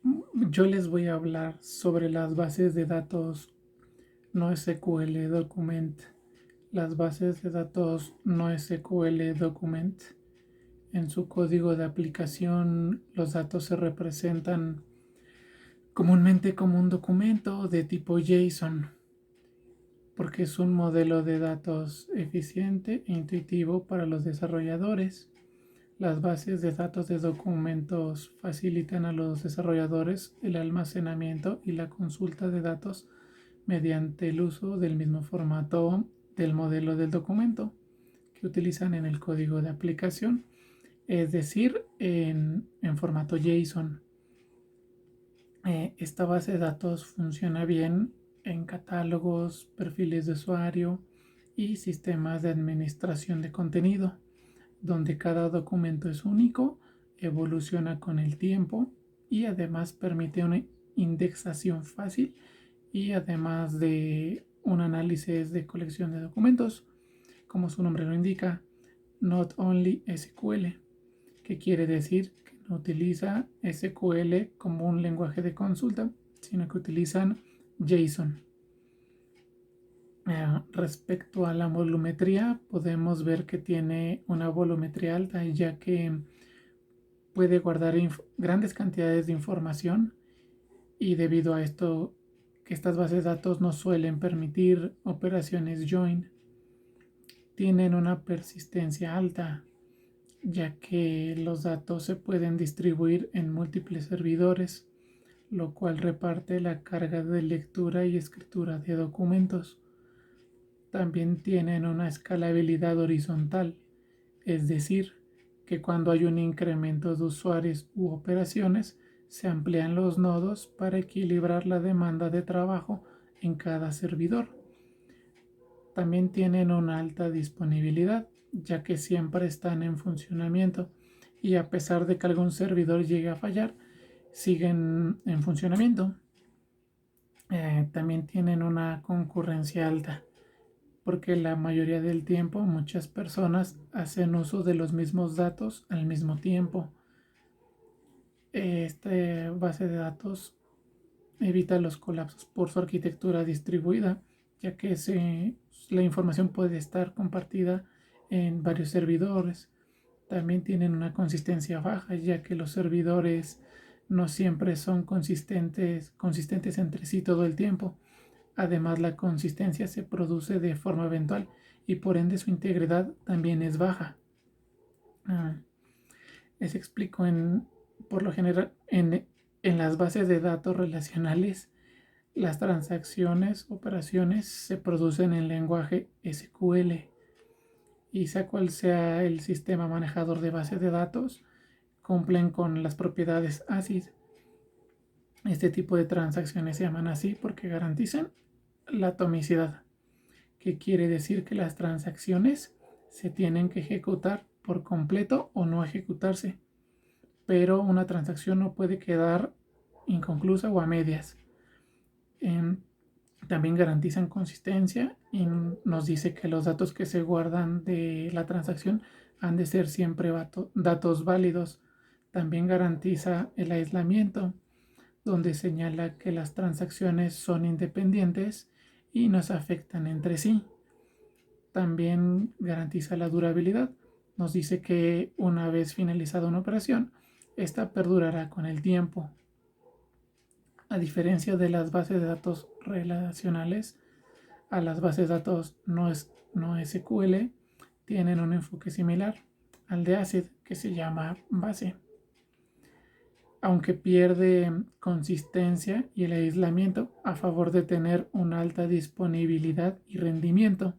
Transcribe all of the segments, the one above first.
Yo les voy a hablar sobre las bases de datos NoSQL Document. Las bases de datos NoSQL Document. En su código de aplicación, los datos se representan comúnmente como un documento de tipo JSON, porque es un modelo de datos eficiente e intuitivo para los desarrolladores. Las bases de datos de documentos facilitan a los desarrolladores el almacenamiento y la consulta de datos mediante el uso del mismo formato del modelo del documento que utilizan en el código de aplicación, es decir, en formato JSON. Esta base de datos funciona bien en catálogos, perfiles de usuario y sistemas de administración de contenido, donde cada documento es único, evoluciona con el tiempo y además permite una indexación fácil y además de un análisis de colección de documentos, como su nombre lo indica, Not Only SQL, que quiere decir que no utiliza SQL como un lenguaje de consulta, sino que utilizan JSON. Respecto a la volumetría, podemos ver que tiene una volumetría alta, ya que puede guardar grandes cantidades de información, y debido a esto que estas bases de datos no suelen permitir operaciones join. Tienen una persistencia alta, ya que los datos se pueden distribuir en múltiples servidores, lo cual reparte la carga de lectura y escritura de documentos. También tienen una escalabilidad horizontal, es decir, que cuando hay un incremento de usuarios u operaciones, se amplían los nodos para equilibrar la demanda de trabajo en cada servidor. También tienen una alta disponibilidad, ya que siempre están en funcionamiento y a pesar de que algún servidor llegue a fallar, siguen en funcionamiento. También tienen una concurrencia alta, porque la mayoría del tiempo muchas personas hacen uso de los mismos datos al mismo tiempo. Esta base de datos evita los colapsos por su arquitectura distribuida, ya que la información puede estar compartida en varios servidores. También tienen una consistencia baja, ya que los servidores no siempre son consistentes entre sí todo el tiempo. Además, la consistencia se produce de forma eventual y por ende su integridad también es baja. Les explico por lo general en las bases de datos relacionales. Las transacciones, operaciones se producen en lenguaje SQL, y sea cual sea el sistema manejador de bases de datos, cumplen con las propiedades ACID. Este tipo de transacciones se llaman así porque garantizan la atomicidad, que quiere decir que las transacciones se tienen que ejecutar por completo o no ejecutarse, pero una transacción no puede quedar inconclusa o a medias. También garantizan consistencia y nos dice que los datos que se guardan de la transacción han de ser siempre datos válidos. También garantiza el aislamiento, donde señala que las transacciones son independientes y no se afectan entre sí. También garantiza la durabilidad. Nos dice que una vez finalizada una operación, esta perdurará con el tiempo. A diferencia de las bases de datos relacionales, a las bases de datos no SQL tienen un enfoque similar al de ACID, que se llama base, aunque pierde consistencia y el aislamiento a favor de tener una alta disponibilidad y rendimiento.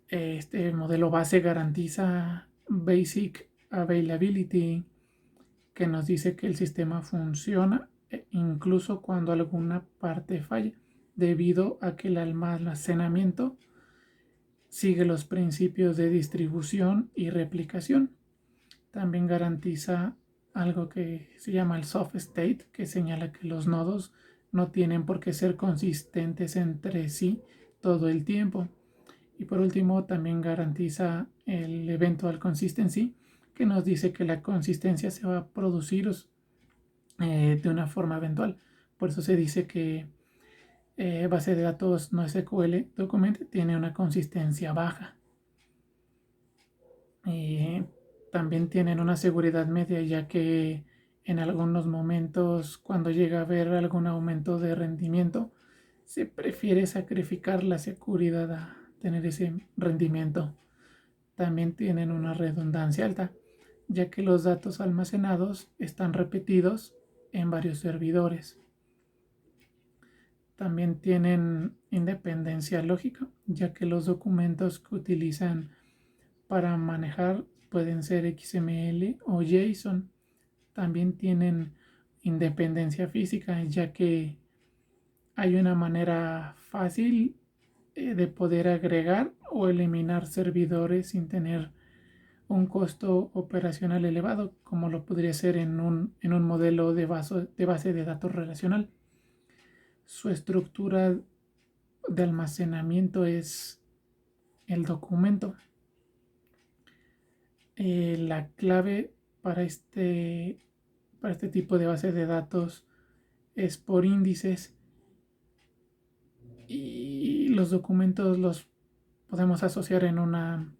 Este modelo base garantiza Basic Availability, que nos dice que el sistema funciona incluso cuando alguna parte falla, debido a que el almacenamiento sigue los principios de distribución y replicación. También garantiza algo que se llama el soft state, que señala que los nodos no tienen por qué ser consistentes entre sí todo el tiempo. Y por último, también garantiza el eventual consistency, que nos dice que la consistencia se va a producir de una forma eventual. Por eso se dice que base de datos NoSQL Document tiene una consistencia baja. También tienen una seguridad media, ya que en algunos momentos, cuando llega a haber algún aumento de rendimiento, se prefiere sacrificar la seguridad a tener ese rendimiento. También tienen una redundancia alta, ya que los datos almacenados están repetidos en varios servidores. También tienen independencia lógica, ya que los documentos que utilizan para manejar pueden ser XML o JSON. También tienen independencia física, ya que hay una manera fácil de poder agregar o eliminar servidores sin tener un costo operacional elevado, como lo podría ser en un modelo de base de datos relacional. Su estructura de almacenamiento es el documento. La clave para este tipo de base de datos es por índices, y los documentos los podemos asociar en una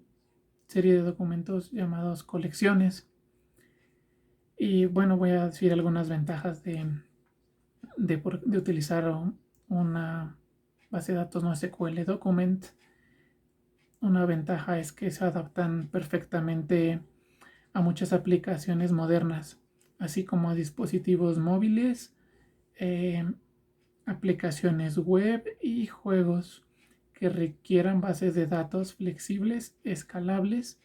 serie de documentos llamados colecciones. Y bueno, voy a decir algunas ventajas de utilizar una base de datos NoSQL Document. Una ventaja es que se adaptan perfectamente a muchas aplicaciones modernas, así como a dispositivos móviles, eh, aplicaciones web y juegos que requieran bases de datos flexibles, escalables,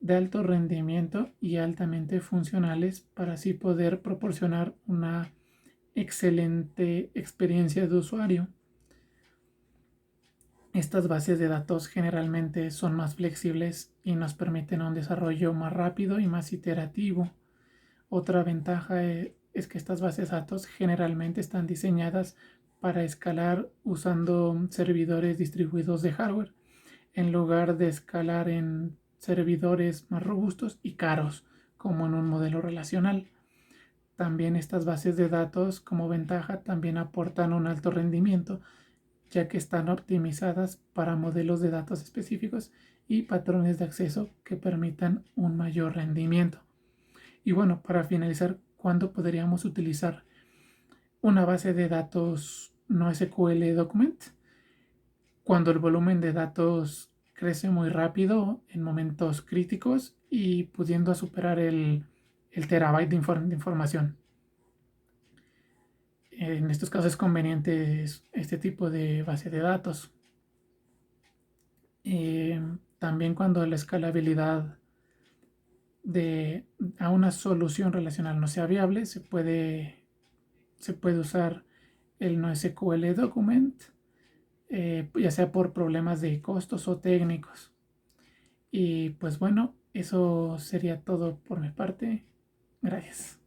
de alto rendimiento y altamente funcionales, para así poder proporcionar una excelente experiencia de usuario. Estas bases de datos generalmente son más flexibles y nos permiten un desarrollo más rápido y más iterativo. Otra ventaja es que estas bases de datos generalmente están diseñadas para escalar usando servidores distribuidos de hardware, en lugar de escalar en servidores más robustos y caros, como en un modelo relacional. También estas bases de datos, como ventaja, también aportan un alto rendimiento, ya que están optimizadas para modelos de datos específicos y patrones de acceso que permitan un mayor rendimiento. Y bueno, para finalizar, ¿cuándo podríamos utilizar una base de datos NoSQL Document? Cuando el volumen de datos crece muy rápido en momentos críticos y pudiendo superar el terabyte de información. En estos casos es conveniente este tipo de base de datos. También cuando la escalabilidad a una solución relacional no sea viable, se puede usar el NoSQL Document, ya sea por problemas de costos o técnicos. Y pues bueno, eso sería todo por mi parte. Gracias.